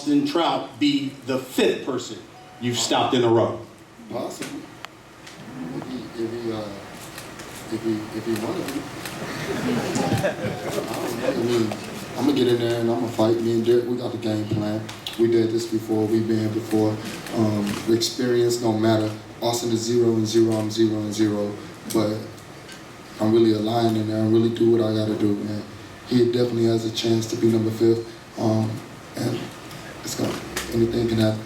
Austin Trout be the 5th person you've stopped in a row? Possibly. If he wanted to. I mean, I'm gonna get in there and I'm gonna fight. Me and Derek, we got the game plan. We did this before. We've been here before. The experience don't matter. Austin is 0 and 0. I'm 0 and 0. But I'm really a lion in there. I really do what I gotta do, man. He definitely has a chance to be number 5th. And anything can happen.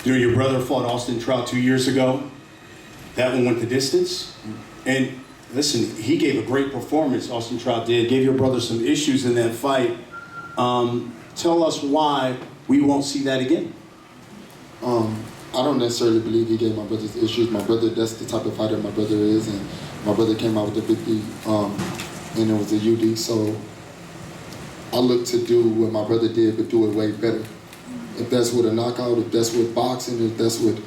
You know, your brother fought Austin Trout 2 years ago. That one went the distance. And listen, he gave a great performance, Austin Trout did. Gave your brother some issues in that fight. Tell us why we won't see that again. I don't necessarily believe he gave my brother's issues. My brother, that's the type of fighter my brother is. And my brother came out with a 50, and it was a UD. So I look to do what my brother did, but do it way better. If that's with a knockout, if that's with boxing, if that's with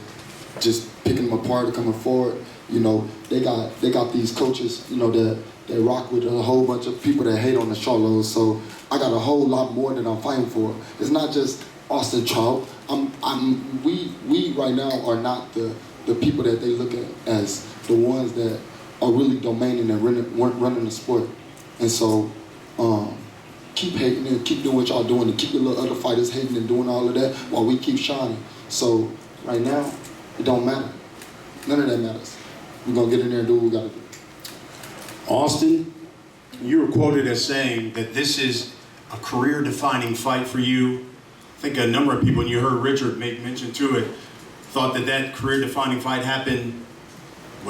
just picking them apart and coming forward, you know, they got these coaches, you know, that rock with a whole bunch of people that hate on the Charlos. So I got a whole lot more that I'm fighting for. It's not just Austin Trout. We right now are not the people that they look at as the ones that are really domaining and running the sport. And so keep hating and keep doing what y'all doing and keep the little other fighters hating and doing all of that while we keep shining. So right now, it don't matter. None of that matters. We're gonna get in there and do what we gotta do. Austin, you were quoted as saying that this is a career-defining fight for you. I think a number of people, and you heard Richard make mention to it, thought that career-defining fight happened,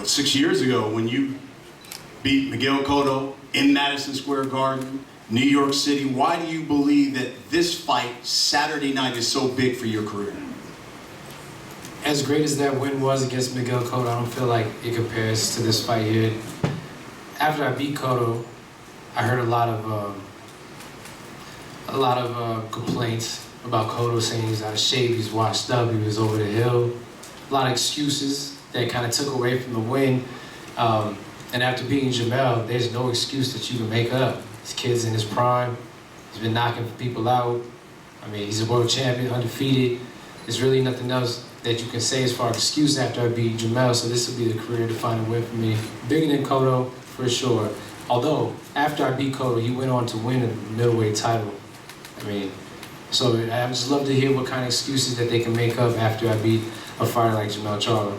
6 years ago when you beat Miguel Cotto in Madison Square Garden, New York City. Why do you believe that this fight, Saturday night, is so big for your career? As great as that win was against Miguel Cotto, I don't feel like it compares to this fight here. After I beat Cotto, I heard a lot of complaints about Cotto, saying he's out of shape, he's washed up, he was over the hill. A lot of excuses that kind of took away from the win. And after beating Jamel, there's no excuse that you can make up. This kid's in his prime. He's been knocking people out. I mean, he's a world champion, undefeated. There's really nothing else that you can say as far as excuse after I beat Jamel, so this will be the career-defining win for me. Bigger than Cotto, for sure. Although, after I beat Cotto, he went on to win a middleweight title. I mean, so I just love to hear what kind of excuses that they can make up after I beat a fighter like Jamel Charlo.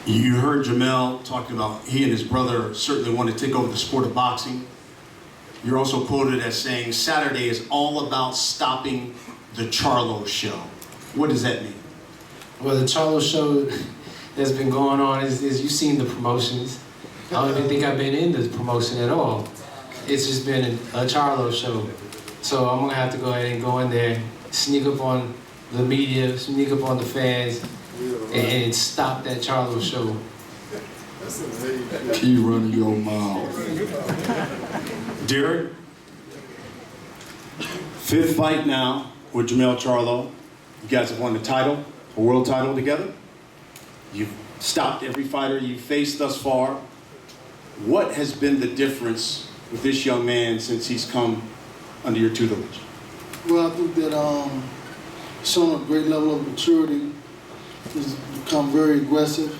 You heard Jamel talking about he and his brother certainly want to take over the sport of boxing. You're also quoted as saying Saturday is all about stopping the Charlo show. What does that mean? Well, the Charlo show that's been going on is you've seen the promotions. I don't even think I've been in the promotion at all. It's just been a Charlo show. So I'm gonna have to go ahead and go in there, sneak up on the media, sneak up on the fans, and stop that Charlo show. Keep running your mouth. Derek, 5th fight now with Jamel Charlo. You guys have won the title, a world title together. You've stopped every fighter you've faced thus far. What has been the difference with this young man since he's come under your tutelage? Well, I think that shown a great level of maturity. He's become very aggressive,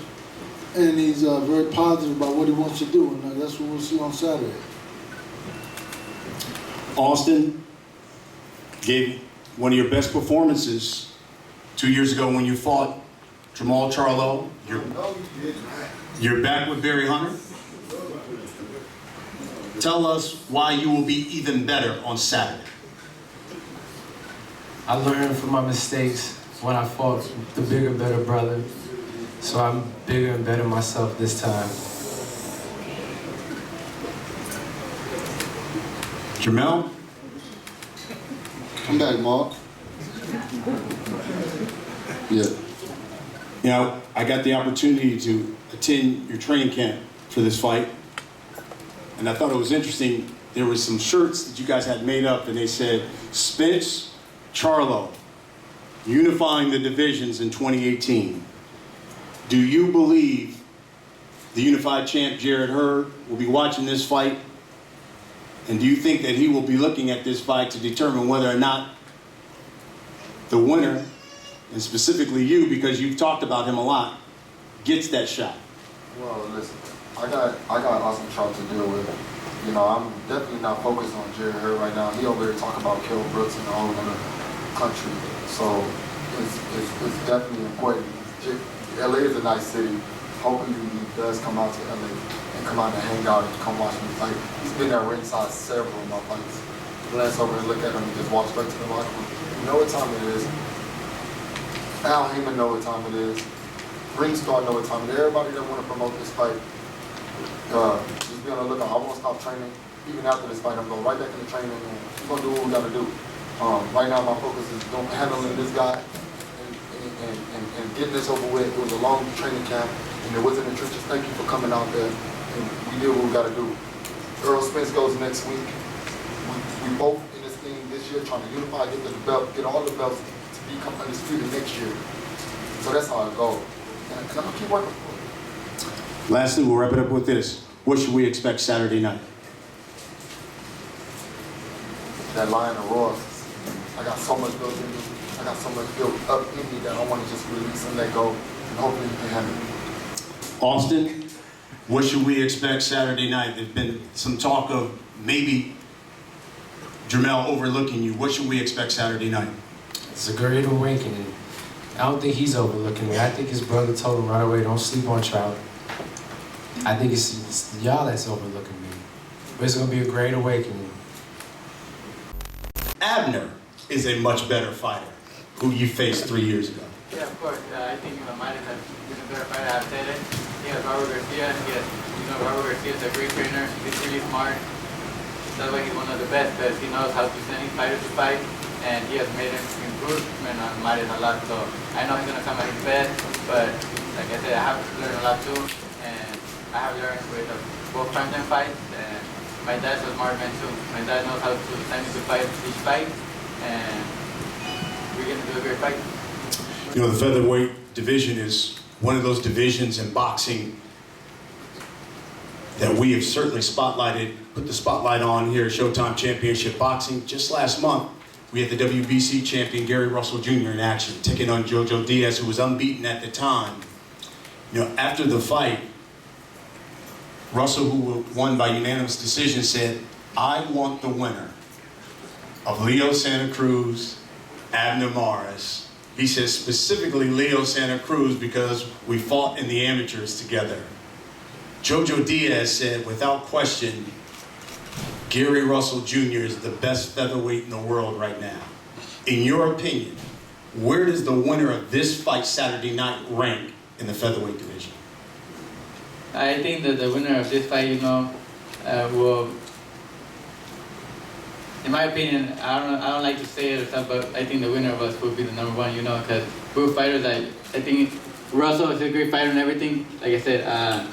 and he's very positive about what he wants to do, and that's what we'll see on Saturday. Austin gave one of your best performances 2 years ago when you fought Jamel Charlo. You're back with Barry Hunter. Tell us why you will be even better on Saturday. I learned from my mistakes when I fought the bigger, better brother. So I'm bigger and better myself this time. Jamel? Come back, Mark. Yeah. You know, I got the opportunity to attend your training camp for this fight. And I thought it was interesting, there were some shirts that you guys had made up and they said, Spence, Charlo, unifying the divisions in 2018. Do you believe the unified champ Jarrett Hurd will be watching this fight And do you think that he will be looking at this fight to determine whether or not the winner, and specifically you, because you've talked about him a lot, gets that shot? Well, listen, I got awesome Trout to deal with. You know, I'm definitely not focused on Jerry Hurd right now. He over there talking about Kell Brooks and a whole other country. So it's definitely important. LA is a nice city. Hopefully he does come out to LA and come out and hang out and come watch me fight. He's been at ringside several of my fights. Glance over and look at him and just walk straight to the locker room. You know what time it is. Al Heyman know what time it is. Ringstar know what time it is. Everybody that want to promote this fight, just be on the lookout. I won't stop training. Even after this fight, I'm going right back into training and we're going to do what we got to do. Right now my focus is handling this guy and getting this over with. It was a long training camp and it was in the trenches. Thank you for coming out there. And we did what we got to do. Earl Spence goes next week. We both in this thing this year trying to unify, get the belt, get all the belts to become undisputed next year. So that's how I go. And I'm going to keep working for it. Lastly, we'll wrap it up with this. What should we expect Saturday night? That lion of roars. I got so much built in me. I got so much built up in me that I want to just release and let go. And hopefully you can handle it. Austin, what should we expect Saturday night? There's been some talk of maybe Jermell overlooking you. What should we expect Saturday night? It's a great awakening. I don't think he's overlooking me. I think his brother told him right away, don't sleep on Trout. I think it's y'all that's overlooking me. But it's going to be a great awakening. Abner is a much better fighter who you faced 3 years ago. Yeah, of course. I think Mares has been a better fighter. I've said it. He has Robert Garcia. Robert Garcia is a great trainer. He's really smart. That's why he's one of the best, because he knows how to send his fighters to fight, and he has made him improvement on Mares a lot. So I know he's going to come at his best, but like I said, I have learned a lot too, and I have learned with both primetime fights, and my dad's a smart man too. My dad knows how to send me to fight each fight, and we're going to do a great fight. You know, the featherweight division is one of those divisions in boxing that we have certainly put the spotlight on here at Showtime Championship Boxing. Just last month, we had the WBC champion Gary Russell Jr. in action, taking on Jojo Diaz, who was unbeaten at the time. You know, after the fight, Russell, who won by unanimous decision, said, I want the winner of Leo Santa Cruz, Abner Mares. He says specifically Leo Santa Cruz because we fought in the amateurs together. Jojo Diaz said, without question, Gary Russell Jr. is the best featherweight in the world right now. In your opinion, where does the winner of this fight Saturday night rank in the featherweight division? I think that the winner of this fight, will, in my opinion, I don't like to say it or stuff, but I think the winner of us will be the number one, because we're fighters that, I think Russell is a great fighter and everything. Like I said,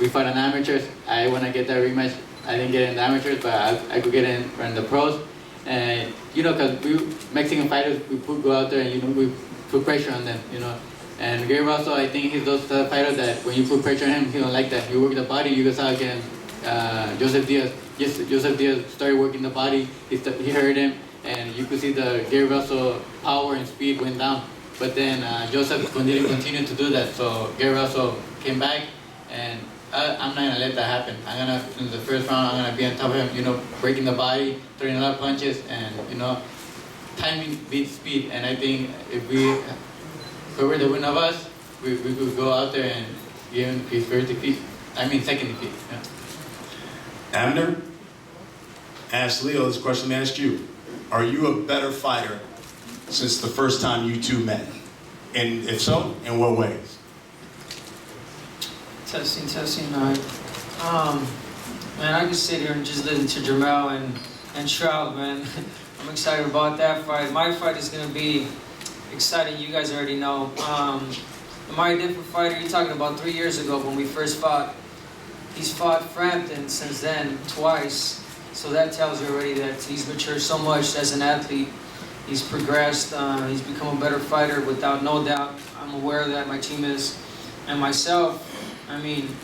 we fought in amateurs. I want to get that rematch. I didn't get it in the amateurs, but I could get it in the pros. And, because we Mexican fighters, we go out there and, we put pressure on them, And Gary Russell, I think he's those fighters that when you put pressure on him, he don't like that. You work the body, you guys saw against Joseph Diaz. Yes, Joseph Diaz started working the body, he hurt him, and you could see the Gary Russell power and speed went down. But then Joseph didn't continue to do that, so Gary Russell came back, and I'm not gonna let that happen. In the first round, I'm gonna be on top of him, breaking the body, throwing a lot of punches, and timing beats speed. And I think if we're the winner of us, we could go out there and give him his second defeat. Yeah. Abner, ask Leo this question I asked you. Are you a better fighter since the first time you two met? And if so, in what ways? Testing. Man, I can sit here and just listen to Jermell and Trout, man. I'm excited about that fight. My fight is gonna be exciting. You guys already know. Am I a different fighter? You're talking about 3 years ago when we first fought. He's fought Frampton since then twice, so that tells you already that he's matured so much as an athlete. He's progressed. He's become a better fighter without no doubt. I'm aware of that. My team is, and myself.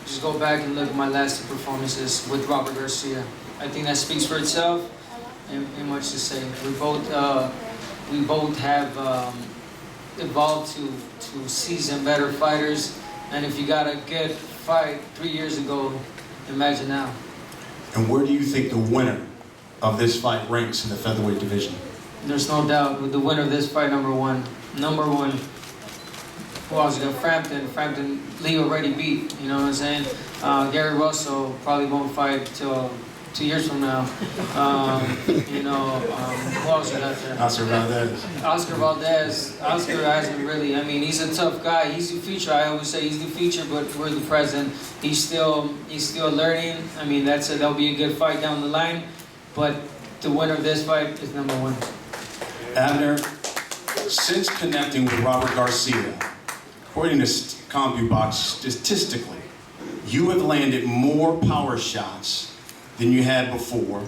Just go back and look at my last two performances with Robert Garcia. I think that speaks for itself. Ain't much to say. We both have evolved to seasoned, better fighters. And if you got a good fight 3 years ago, imagine now. And where do you think the winner of this fight ranks in the featherweight division? There's no doubt with the winner of this fight, number one. Number one. Who else? You got Frampton. Frampton, Lee already beat. You know what I'm saying? Gary Russell probably won't fight till 2 years from now. Who else you got there? Oscar Valdez. Oscar Valdez. Oscar hasn't really. I mean, he's a tough guy. He's the future. I always say he's the future, but we're the present. He's still learning. I mean, that'll be a good fight down the line. But the winner of this fight is number one. Abner, since connecting with Robert Garcia, according to CompuBox, statistically, you have landed more power shots than you had before.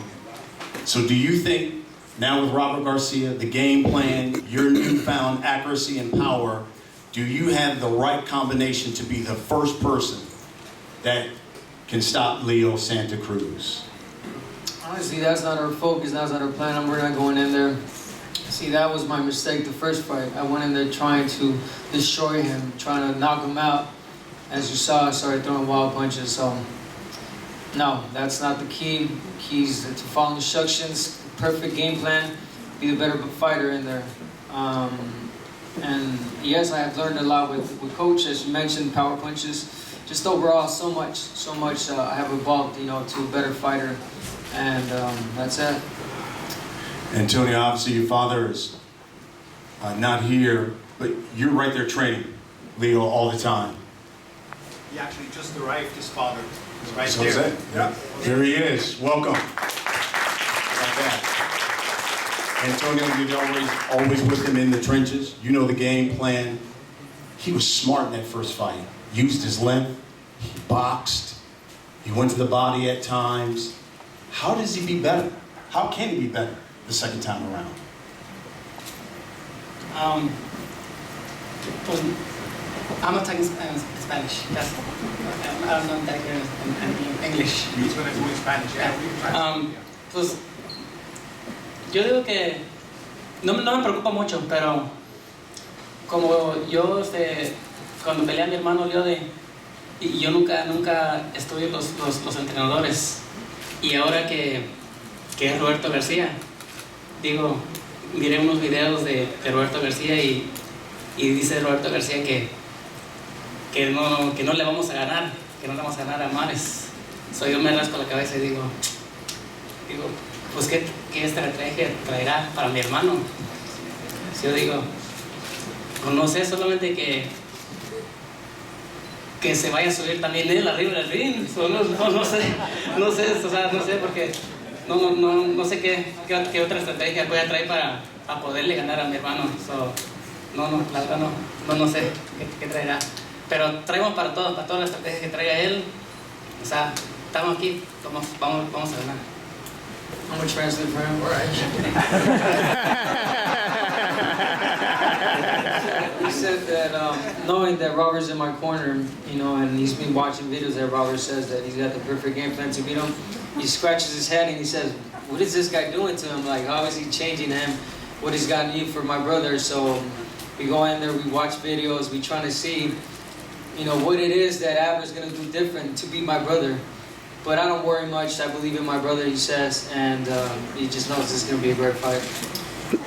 So do you think, now with Robert Garcia, the game plan, your newfound accuracy and power, do you have the right combination to be the first person that can stop Leo Santa Cruz? Honestly, that's not our focus, that's not our plan, we're not going in there. See, that was my mistake the first fight. I went in there trying to destroy him, trying to knock him out. As you saw, I started throwing wild punches, so no, that's not the key. The key is to follow instructions, perfect game plan, be the better fighter in there. And yes, I have learned a lot with Coach, as you mentioned, power punches. Just overall, so much I have evolved, to a better fighter, and that's it. Antonio, obviously your father is not here, but you're right there training Leo all the time. He actually just arrived, his father is right So there. yeah. There he is. Welcome. Like that. Antonio, you're always with him in the trenches. You know the game plan. He was smart in that first fight. Used his length. He boxed. He went to the body at times. How does he be better? How can he be better the second time around? I'm not talking Spanish. That's, I'm not that good in English. He's going to do in Spanish, yeah. we can translate, Pues yo digo que no me preocupa mucho, pero como yo cuando peleé a mi hermano Leode, y yo nunca estuve los entrenadores, y ahora que es Roberto García, digo, miré unos videos de Roberto García y dice Roberto García que no le vamos a ganar, a Mares. So yo me rasco la cabeza y digo, pues ¿qué estrategia traerá para mi hermano? Yo digo, pues no sé, solamente que se vaya a subir también él arriba del ring. So, no sé, o sea, no sé porque no sé qué otra estrategia voy a traer para poderle ganar a mi hermano. So, la verdad no sé qué traerá. Pero traemos para toda la estrategia que traiga él. O sea, estamos aquí, vamos a ganar. I'm gonna translate for him. He said that knowing that Robert's in my corner, and he's been watching videos that Robert says that he's got the perfect game plan to beat him, he scratches his head and he says, what is this guy doing to him? Like, how is he changing him? What he's got to do for my brother? So we go in there, we watch videos, we trying to see, what it is that Abner's going to do different to beat my brother. But I don't worry much. I believe in my brother, he says, and he just knows this is going to be a great fight.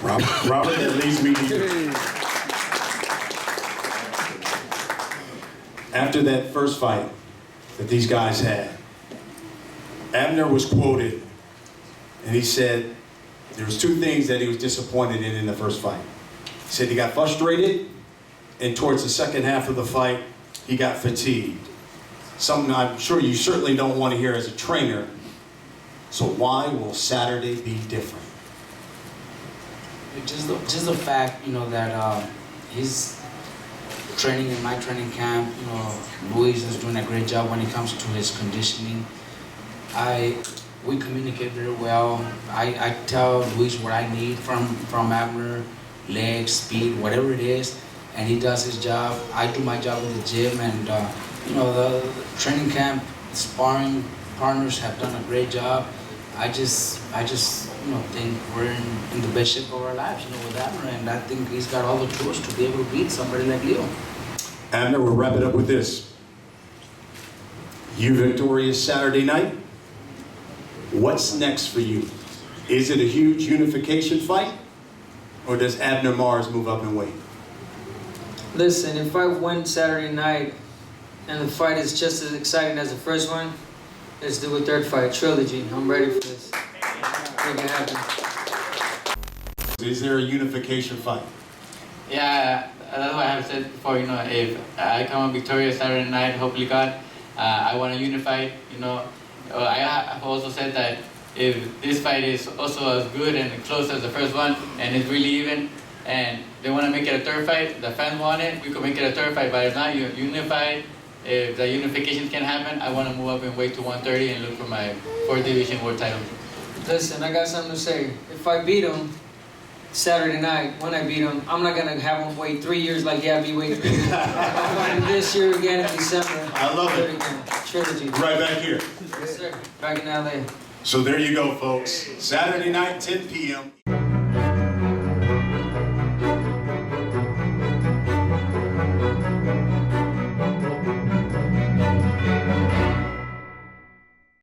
Robert, that leads me to you. After that first fight that these guys had, Abner was quoted, and he said there was two things that he was disappointed in the first fight. He said he got frustrated, and towards the second half of the fight, he got fatigued. Something I'm sure you certainly don't want to hear as a trainer. So why will Saturday be different? Just the fact, that he's training in my training camp. Luis is doing a great job when it comes to his conditioning. We communicate very well. I tell Luis what I need from Abner, legs, speed, whatever it is, and he does his job. I do my job in the gym, and the training camp, sparring partners have done a great job. I just think we're in the best shape of our lives, with Abner, and I think he's got all the tools to be able to beat somebody like Leo. Abner, we'll wrap it up with this. You victorious Saturday night. What's next for you? Is it a huge unification fight, or does Abner Mars move up in weight? Listen, if I win Saturday night and the fight is just as exciting as the first one, let's do a third fight, trilogy. I'm ready for this. Make it happen. Is there a unification fight? Yeah, that's what I have said before. If I come out victorious Saturday night, hopefully God, I want to unify. I have also said that if this fight is also as good and close as the first one, and it's really even, and they want to make it a third fight, the fans want it, we could make it a third fight. But if not, unified. If the unification can happen, I want to move up in weight to 130 and look for my 4th division world title. Listen, I got something to say. If I beat him Saturday night, when I beat him, I'm not gonna have him wait 3 years like Gabby waited 3 years. I'm fighting this year again in December. I love it. Again. Trilogy. Right back here. Yes, sir. Back in LA. So there you go, folks. Saturday night, 10 p.m.